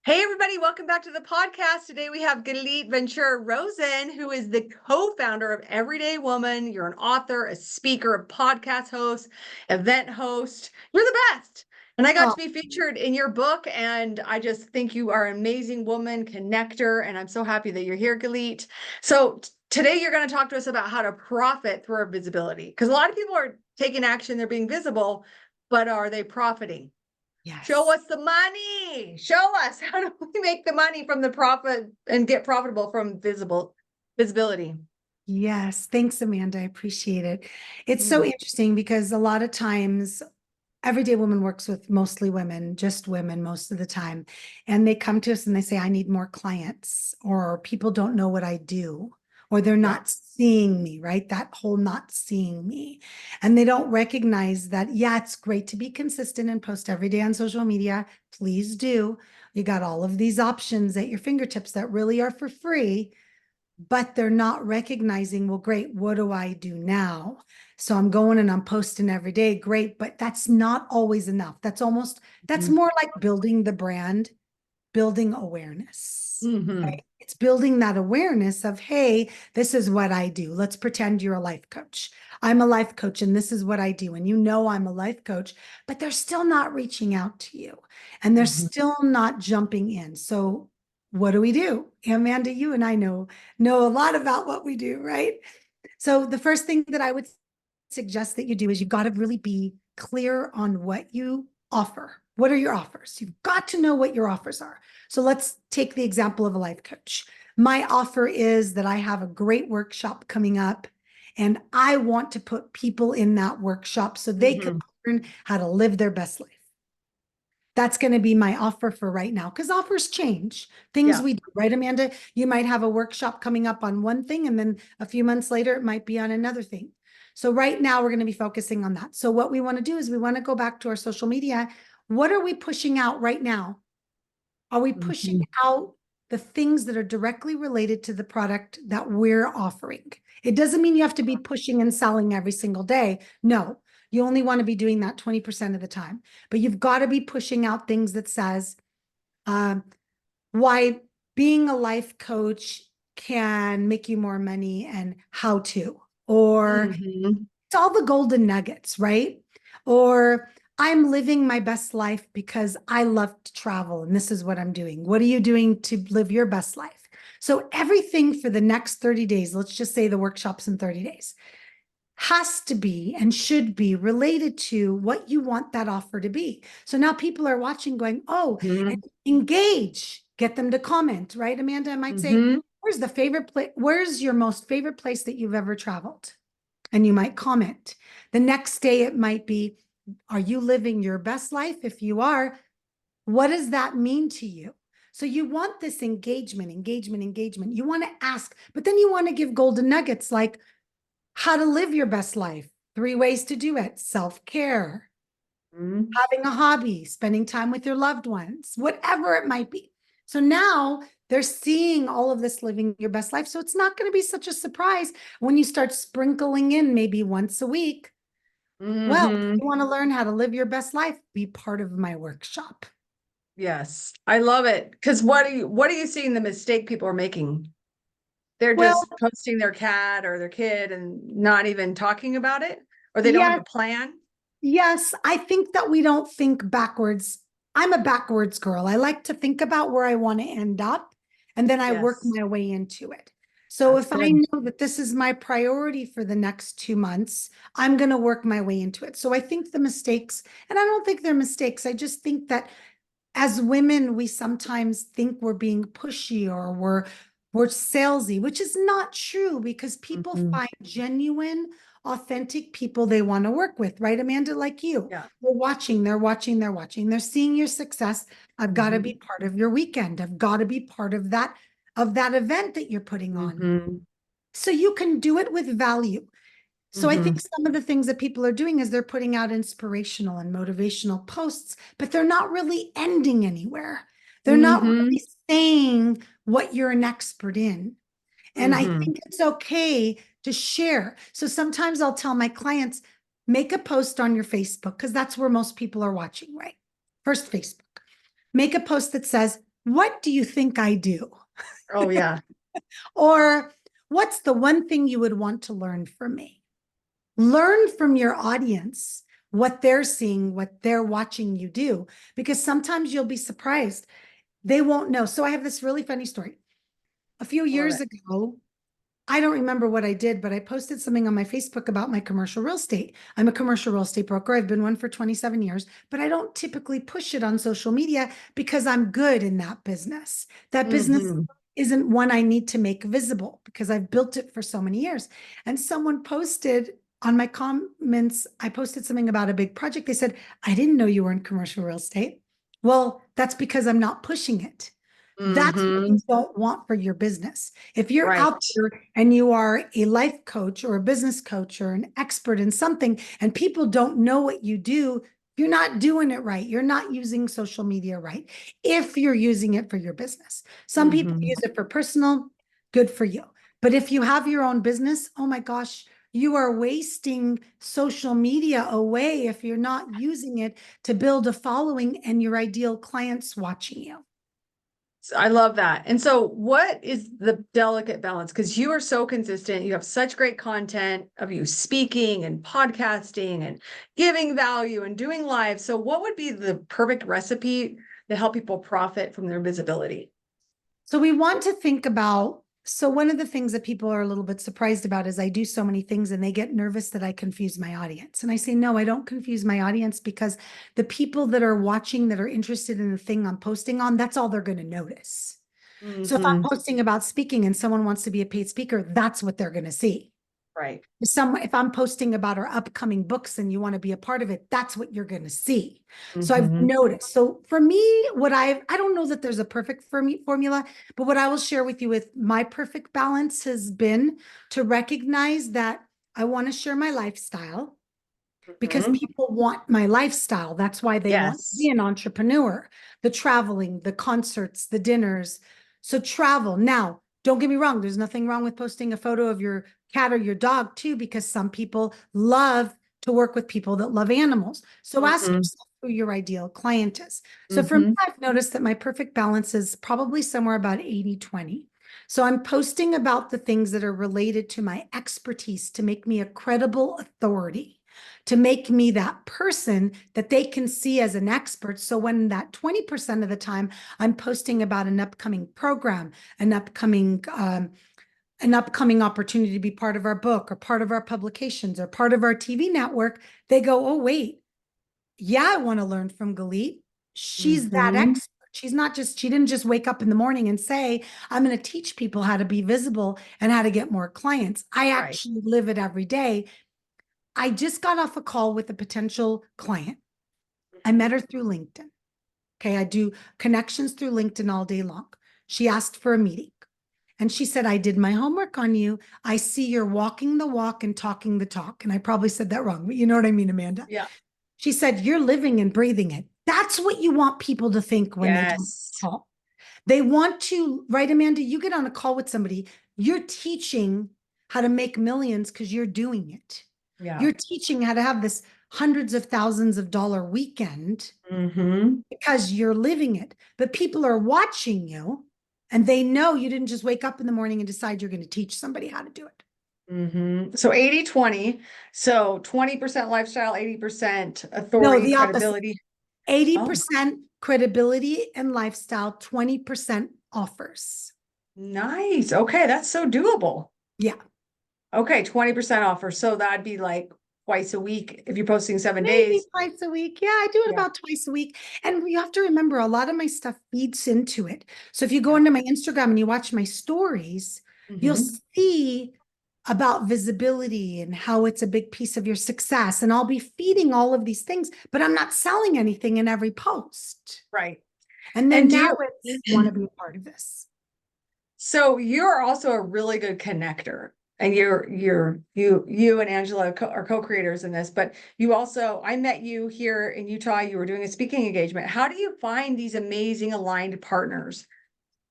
Hey, everybody, welcome back to the podcast. Today we have Galit Ventura Rozen, who is the co-founder of Everyday Woman. You're an author, a speaker, a podcast host, event host. You're the best. And I got Oh, to be featured in your book, and I just think you are an amazing woman, connector, and I'm so happy that you're here, Galit. So today you're going to talk to us about how to profit through our visibility, because a lot of people are taking action, they're being visible, but are they profiting? Show yes. us the money. Show us how do we make the money from the profit and get profitable from visibility. Yes. Thanks, Amanda. I appreciate it. It's so Mm. interesting because a lot of times, Everyday Woman works with mostly women, just women most of the time. And they come to us and they say, I need more clients, or people don't know what I do, or they're Yeah. not seeing me, right? That whole not seeing me. And they don't recognize that, yeah, it's great to be consistent and post every day on social media. Please do. You got all of these options at your fingertips that really are for free, but they're not recognizing, well, great, what do I do now? So I'm going and I'm posting every day. Great, but that's not always enough. That's more like building the brand, building awareness. Mm-hmm. Right? It's building that awareness of, hey, this is what I do. Let's pretend you're a life coach. I'm a life coach and this is what I do. And you know I'm a life coach, but they're still not reaching out to you and they're Mm-hmm. still not jumping in. So what do we do? Amanda, you and I know a lot about what we do, right? So the first thing that I would suggest that you do is you've got to really be clear on what you offer. What are your offers? You've got to know what your offers are. So let's take the example of a life coach. My offer is that I have a great workshop coming up and I want to put people in that workshop so they can Mm-hmm. learn how to live their best life. That's going to be my offer for right now because offers change. Things Yeah. we do, right, Amanda? You might have a workshop coming up on one thing, and then a few months later, it might be on another thing. So, right now, we're going to be focusing on that. So, what we want to do is we want to go back to our social media. What are we pushing out right now? Are we pushing Mm-hmm. out the things that are directly related to the product that we're offering? It doesn't mean you have to be pushing and selling every single day. No, you only want to be doing that 20% of the time, but you've got to be pushing out things that says um, why being a life coach can make you more money and how to, or Mm-hmm. it's all the golden nuggets, right? Or I'm living my best life because I love to travel and this is what I'm doing. What are you doing to live your best life? So everything for the next 30 days, let's just say the workshop's in 30 days, has to be and should be related to what you want that offer to be. So now people are watching going, oh, and engage, get them to comment, right? Amanda, I might say, Mm-hmm. where's the favorite place? Where's your most favorite place that you've ever traveled? And you might comment. The next day, it might be, are you living your best life? If you are, what does that mean to you? So you want this engagement, engagement, engagement. You want to ask, but then you want to give golden nuggets like how to live your best life, 3 ways to do it, self-care, Mm-hmm. having a hobby, spending time with your loved ones, whatever it might be. So now they're seeing all of this living your best life. So it's not going to be such a surprise when you start sprinkling in maybe once a week. Well, if Mm-hmm. you want to learn how to live your best life, be part of my workshop. Yes, I love it. Because what are you seeing the mistake people are making? They're Well, just posting their cat or their kid and not even talking about it, or they don't have yes, a plan. yes, I think that we don't think backwards. I'm a backwards girl. I like to think about where I want to end up, and then I work Yes, my way into it. So that's if I good. know that this is my priority for the next 2 months, I'm going to work my way into it. So I think the mistakes, and I don't think they're mistakes. I just think that as women, we sometimes think we're being pushy or we're salesy, which is not true because people Mm-hmm. find genuine, authentic people they want to work with, right, Amanda? Like you. Yeah. They're watching, they're watching, they're watching, they're seeing your success. I've got to be Mm-hmm. part of your weekend. I've got to be part of that event that you're putting on. Mm-hmm. So you can do it with value. So I Mm-hmm. think some of the things that people are doing is they're putting out inspirational and motivational posts, but they're not really ending anywhere. They're not Mm-hmm. really saying what you're an expert in. And I Mm-hmm. think it's okay to share. So sometimes I'll tell my clients, make a post on your Facebook, because that's where most people are watching, right? First, Facebook. Make a post that says, what do you think I do? Oh, yeah. Or what's the one thing you would want to learn from me? Learn from your audience what they're seeing, what they're watching you do, because sometimes you'll be surprised. They won't know. So I have this really funny story. A few I love years it. ago, I don't remember what I did, but I posted something on my Facebook about my commercial real estate. I'm a commercial real estate broker. I've been one for 27 years, but I don't typically push it on social media because I'm good in that business. That business Hmm. isn't one I need to make visible because I've built it for so many years. And someone posted on my comments, I posted something about a big project. They said, I didn't know you were in commercial real estate. Well, that's because I'm not pushing it. That's what Hmm. you don't want for your business. If you're Right. out there and you are a life coach or a business coach or an expert in something, and people don't know what you do, you're not doing it right. You're not using social media right. If you're using it for your business, some people Hmm. use it for personal, good for you. But if you have your own business, oh my gosh, you are wasting social media away if you're not using it to build a following and your ideal clients watching you. I love that. And so, what is the delicate balance? Because you are so consistent. You have such great content of you speaking and podcasting and giving value and doing live. So, what would be the perfect recipe to help people profit from their visibility? So we want to think about, so one of the things that people are a little bit surprised about is I do so many things and they get nervous that I confuse my audience. And I say, no, I don't confuse my audience because the people that are watching that are interested in the thing I'm posting on, that's all they're going to notice. So if I'm Hmm. posting about speaking and someone wants to be a paid speaker, that's what they're going to see. Right. If I'm posting about our upcoming books and you want to be a part of it, that's what you're going to see. So I've Hmm. noticed. So for me, I don't know that there's a perfect for me formula, but what I will share with you with my perfect balance has been to recognize that I want to share my lifestyle because Hmm. people want my lifestyle. That's why they want to be Yes. an entrepreneur, the traveling, the concerts, the dinners. So travel. Now, don't get me wrong. There's nothing wrong with posting a photo of your cat or your dog too, because some people love to work with people that love animals. So ask Hmm. yourself who your ideal client is. So for me, Hmm. I've noticed that my perfect balance is probably somewhere about 80-20. So I'm posting about the things that are related to my expertise to make me a credible authority, to make me that person that they can see as an expert. So when that 20% of the time I'm posting about an upcoming program, an upcoming opportunity to be part of our book or part of our publications or part of our TV network, they go, oh, wait, yeah, I want to learn from Galit. She's that Hmm. expert. She didn't just wake up in the morning and say, I'm going to teach people how to be visible and how to get more clients. I Right. actually live it every day. I just got off a call with a potential client. I met her through LinkedIn. Okay. I do connections through LinkedIn all day long. She asked for a meeting and she said, I did my homework on you. I see you're walking the walk and talking the talk. And I probably said that wrong, but you know what I mean, Amanda. Yeah. She said, you're living and breathing it. That's what you want people to think when they get on Yes. a call. They want to, right, Amanda? You get on a call with somebody, you're teaching how to make millions because you're doing it. Yeah. You're teaching how to have this hundreds of thousands of dollar weekend Hmm. because you're living it. But people are watching you and they know you didn't just wake up in the morning and decide you're going to teach somebody how to do it. So 80-20. So 20% lifestyle, 80% No, authority, the opposite. credibility. Oh, 80% credibility and lifestyle, 20% offers. nice. Okay, that's so doable. Yeah. Okay, 20% offer. So that'd be like twice a week if you're posting 7 days. Maybe twice a week. Yeah, I do it Yeah. about twice a week. And you have to remember a lot of my stuff feeds into it. So if you go Yeah. into my Instagram and you watch my stories, you'll Hmm. see about visibility and how it's a big piece of your success. And I'll be feeding all of these things, but I'm not selling anything in every post. Right. And And then do now you, it's want to be a part of this. so you're also a really good connector. And you and Angela are co-creators in this, but you also, I met you here in Utah. You were doing a speaking engagement. How do you find these amazing aligned partners?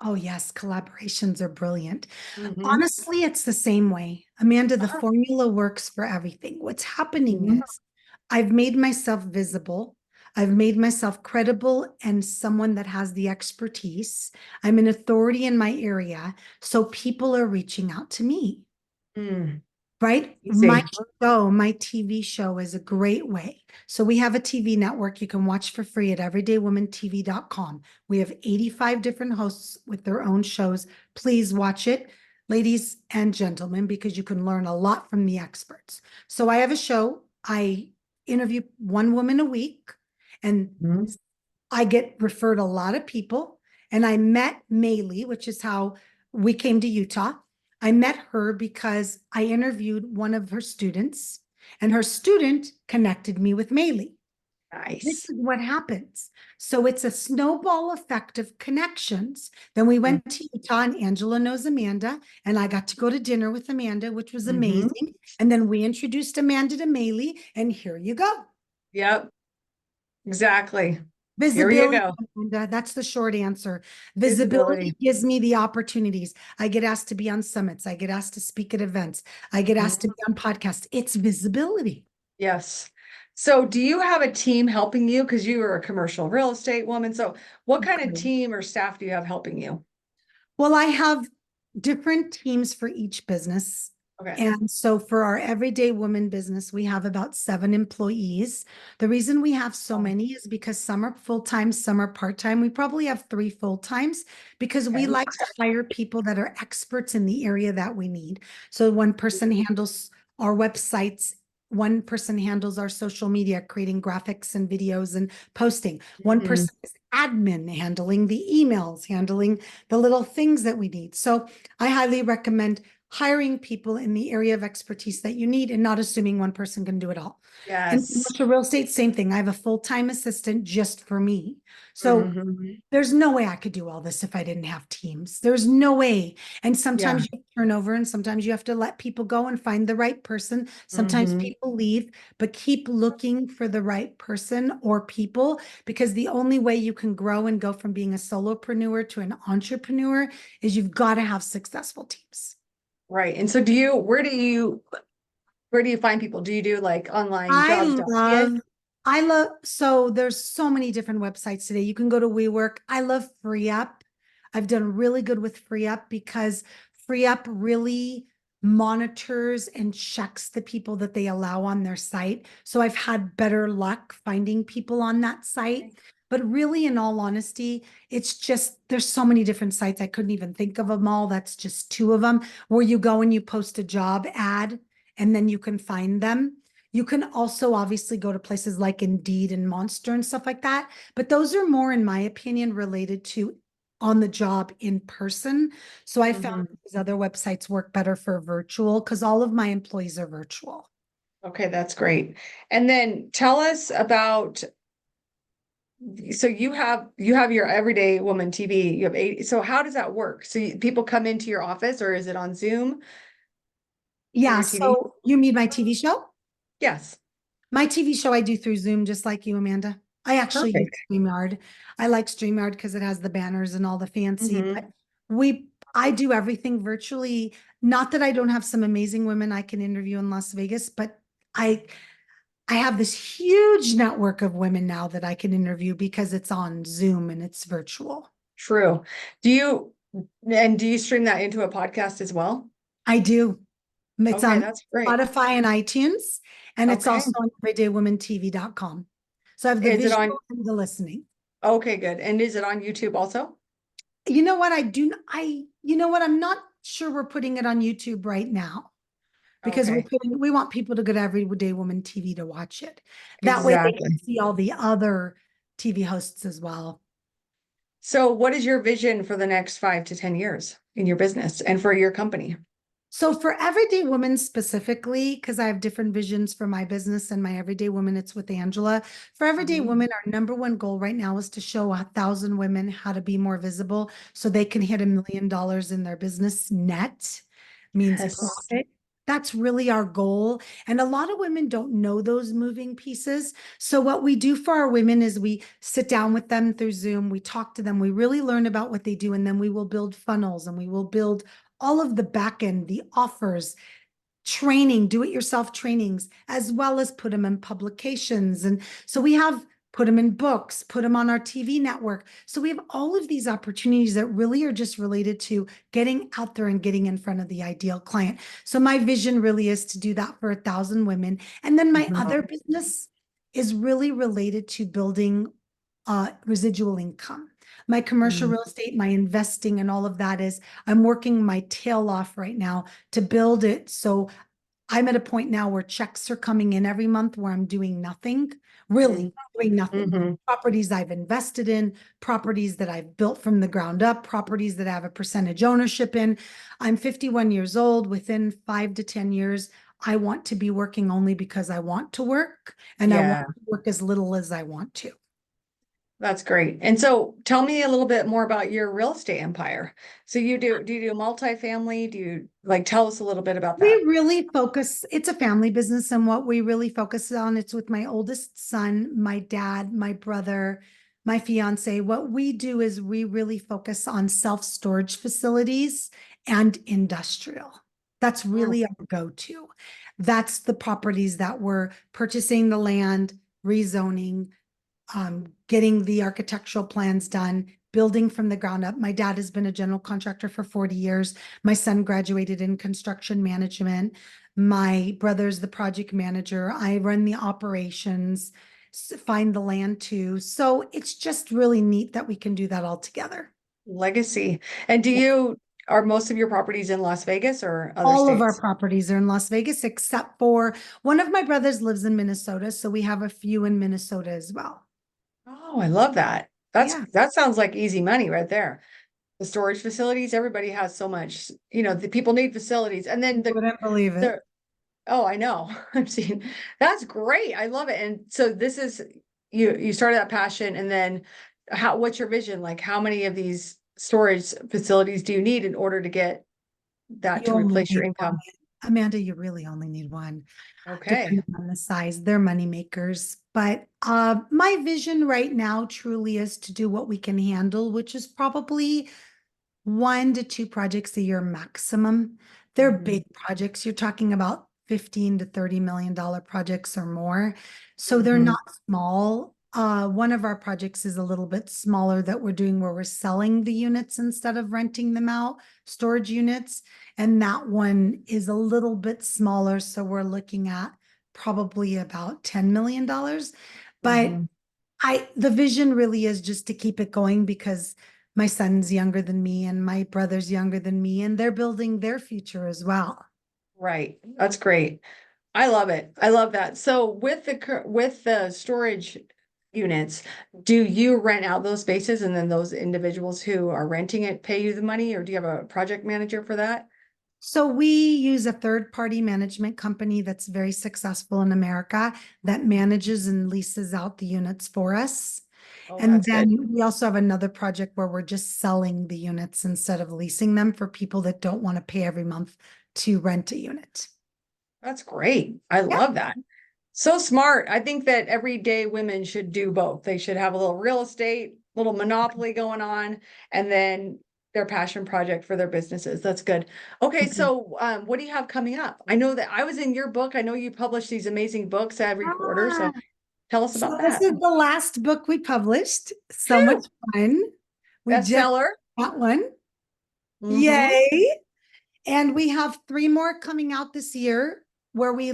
Oh, yes, collaborations are brilliant. Hmm. Honestly, it's the same way. Amanda, the formula works for everything. What's happening Mhm. is I've made myself visible. I've made myself credible and someone that has the expertise. I'm an authority in my area. So people are reaching out to me. Mm, Right? My easy. show, my TV show is a great way. So we have a TV network you can watch for free at everydaywoman.tv.com. We have 85 different hosts with their own shows. Please watch it, ladies and gentlemen, because you can learn a lot from the experts. So I have a show. I interview one woman a week, and Mhm. I get referred a lot of people. And I met Maylee, which is how we came to Utah. I met her because I interviewed one of her students, and her student connected me with Maylee. This Nice. is what happens. So it's a snowball effect of connections. Then we Mm-hmm. went to Utah, and Angela knows Amanda, and I got to go to dinner with Amanda, which was Mm-hmm. amazing. And then we introduced Amanda to Maylee, and here you go. Yep, exactly. Here you Visibility, go. Amanda, that's the short answer. Visibility Visibility. gives me the opportunities. I get asked to be on summits. I get asked to speak at events. I get asked to Mhm. be on podcasts. It's visibility. Yes. So do you have a team helping you? Because you are a commercial real estate woman. So what kind of team or staff do you have helping you? Well, I have different teams for each business. Okay. And so for our everyday woman business, we have about 7 employees. The reason we have so Oh, many is because some are full-time, some are part-time. We probably have 3 full-times because we okay. like to hire people that are experts in the area that we need. So one person handles our websites, one person handles our social media, creating graphics and videos and posting. One Mhm. person is admin, handling the emails, handling the little things that we need. So I highly recommend hiring people in the area of expertise that you need and not assuming one person can do it all. In Yes. commercial real estate, same thing. I have a full-time assistant just for me. So Mhm. there's no way I could do all this if I didn't have teams. There's no way. And Yeah. sometimes you turn over and sometimes you have to let people go and find the right person. Sometimes Mhm. people leave, but keep looking for the right person or people, because the only way you can grow and go from being a solopreneur to an entrepreneur is you've got to have successful teams. Right. And so where do you find people? Do you do like online I jobs.ca? love, I love, so there's so many different websites today. You can go to WeWork. I love FreeUp. I've done really good with FreeUp because FreeUp really monitors and checks the people that they allow on their site. So I've had better luck finding people on that site. But really, in all honesty, it's just there's so many different sites. I couldn't even think of them all. That's just 2 of them where you go and you post a job ad and then you can find them. You can also obviously go to places like Indeed and Monster and stuff like that, but those are more, in my opinion, related to on the job in person. So I found Mhm. these other websites work better for virtual because all of my employees are virtual. Okay, that's great. And then tell us about, so you have your everyday woman TV. You have 80. So how does that work? So people come into your office or is it on Zoom for Yeah. your TV? So you mean my TV show? Yes. My TV show I do through Zoom, just like you, Amanda. I actually use Perfect. StreamYard. I like StreamYard because it has the banners and all the fancy, but Hmm. I do everything virtually. Not that I don't have some amazing women I can interview in Las Vegas, but I I have this huge network of women now that I can interview because it's on Zoom and it's virtual. True. Do you stream that into a podcast as well? I do. It's Okay, on that's great. Spotify and iTunes, and it's Okay. also on everydaywoman.tv.com. So I have the Is it visual on? and the listening. Okay, good. And is it on YouTube also? You know what? You know what? I'm not sure we're putting it on YouTube right now because Okay, we want people to go to Everyday Woman TV to watch it. That way they can exactly. see all the other TV hosts as well. So what is your vision for the next 5 to 10 years in your business and for your company? So for Everyday Woman specifically, because I have different visions for my business and my Everyday Woman, it's with Angela. For Everyday Mhm. Woman, our number one goal right now is to show 1,000 women how to be more visible so they can hit $1 million in their business net, means Yes. profit. That's really our goal. And a lot of women don't know those moving pieces. So what we do for our women is we sit down with them through Zoom, we talk to them, we really learn about what they do, and then we will build funnels and we will build all of the back end, the offers, training, do it yourself trainings, as well as put them in publications. And so we have put them in books, put them on our TV network. So we have all of these opportunities that really are just related to getting out there and getting in front of the ideal client. So my vision really is to do that for 1,000 women. And then my other business is really related to building residual income. My commercial real estate, my investing, and all of that is I'm working my tail off right now to build it. So I'm at a point now where checks are coming in every month where I'm doing nothing, really doing nothing. Mm-hmm. Properties I've invested in, properties that I've built from the ground up, properties that I have a percentage ownership in. I'm 51 years old. Within 5 to 10 years, I want to be working only because I want to work, and I want Yeah. to work as little as I want to. That's great. And so tell me a little bit more about your real estate empire. So do you do multifamily? Do you like tell us a little bit about We that? really focus, it's a family business, and what we really focus on, it's with my oldest son, my dad, my brother, my fiance. What we do is we really focus on self-storage facilities and industrial. That's Mm, really our go-to. That's the properties that we're purchasing the land, rezoning, getting the architectural plans done, building from the ground up. My dad has been a general contractor for 40 years. My son graduated in construction management. My brother's the project manager. I run the operations, find the land too. So it's just really neat that we can do that all together. legacy. And are most of your properties in Las Vegas or other All of our states? properties are in Las Vegas, except for one of my brothers lives in Minnesota. So we have a few in Minnesota as well. Oh, I love that. Yeah, That sounds like easy money right there. The storage facilities, everybody has so much, the people need facilities. And then you wouldn't believe it. the oh, I know. I'm seeing that's great. I love it. And so this is you started that passion and then what's your vision? Like how many of these storage facilities do you need in order to get that You to only replace your need one. income? Amanda, you really only need one, Okay. depending on the size. They're money makers. But my vision right now truly is to do what we can handle, which is probably 1 to 2 projects a year maximum. They're Mhm, big projects. You're talking about 15 to $30 million projects or more. So they're mhm, not small. One of our projects is a little bit smaller that we're doing where we're selling the units instead of renting them out, storage units. And that one is a little bit smaller. So we're looking at probably about $10 million. But mhm. the vision really is just to keep it going because my son's younger than me and my brother's younger than me, and they're building their future as well. Right. That's great. I love it. I love that. So with with the storage units, do you rent out those spaces and then those individuals who are renting it pay you the money, or do you have a project manager for that? So we use a third-party management company that's very successful in America that manages and leases out the units for us. Oh, And that's good. then we also have another project where we're just selling the units instead of leasing them for people that don't want to pay every month to rent a unit. That's great. I Yeah. love that. So smart. I think that everyday women should do both. They should have a little real estate, little monopoly going on, and then their passion project for their businesses. That's good. Okay, Okay. so what do you have coming up? I know that I was in your book. I know you publish these amazing books every quarter. Ah, So tell us so about this that. is the last book we published. So much Phew, fun. We just bestseller. got one. Mm-hmm. Yay. And we have 3 more coming out this year where we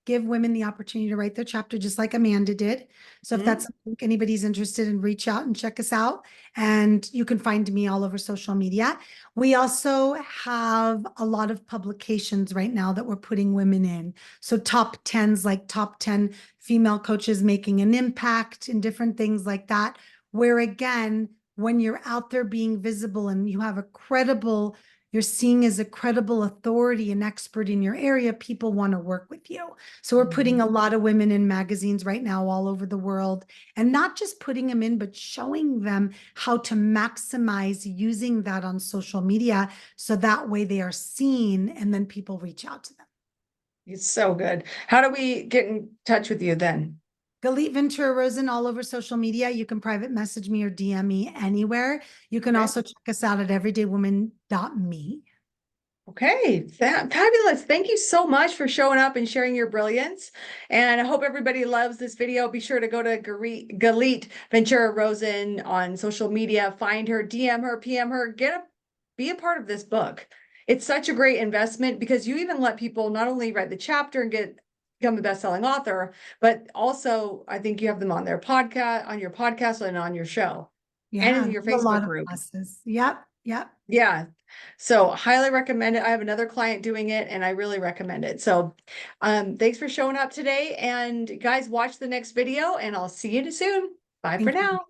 give women the opportunity to write their chapter just like Amanda did. So if that's something anybody's interested in, reach out and check us out. And you can find me all over social media. We also have a lot of publications right now that we're putting women in. So top tens, like top 10 female coaches making an impact and different things like that. Where again, when you're out there being visible and you have a credible you're seen as a credible authority and expert in your area, people want to work with you. So we're putting a lot of women in magazines right now all over the world, and not just putting them in, but showing them how to maximize using that on social media. So that way they are seen and then people reach out to them. It's so good. How do we get in touch with you then? Galit Ventura Rozen all over social media. You can private message me or DM me anywhere. You can Okay. also check us out at everydaywoman.me. Okay, fabulous. Thank you so much for showing up and sharing your brilliance. And I hope everybody loves this video. Be sure to go to Galit Ventura Rozen on social media, find her, DM her, PM her, be a part of this book. It's such a great investment because you even let people not only write the chapter and become a best-selling author, but also I think you have them on your podcast and on your show and Yeah, in your there's a Facebook lot of group. classes. Yep, yep. Yeah. So highly recommend it. I have another client doing it and I really recommend it. So thanks for showing up today. And guys, watch the next video and I'll see you soon. Bye for Thank you. now.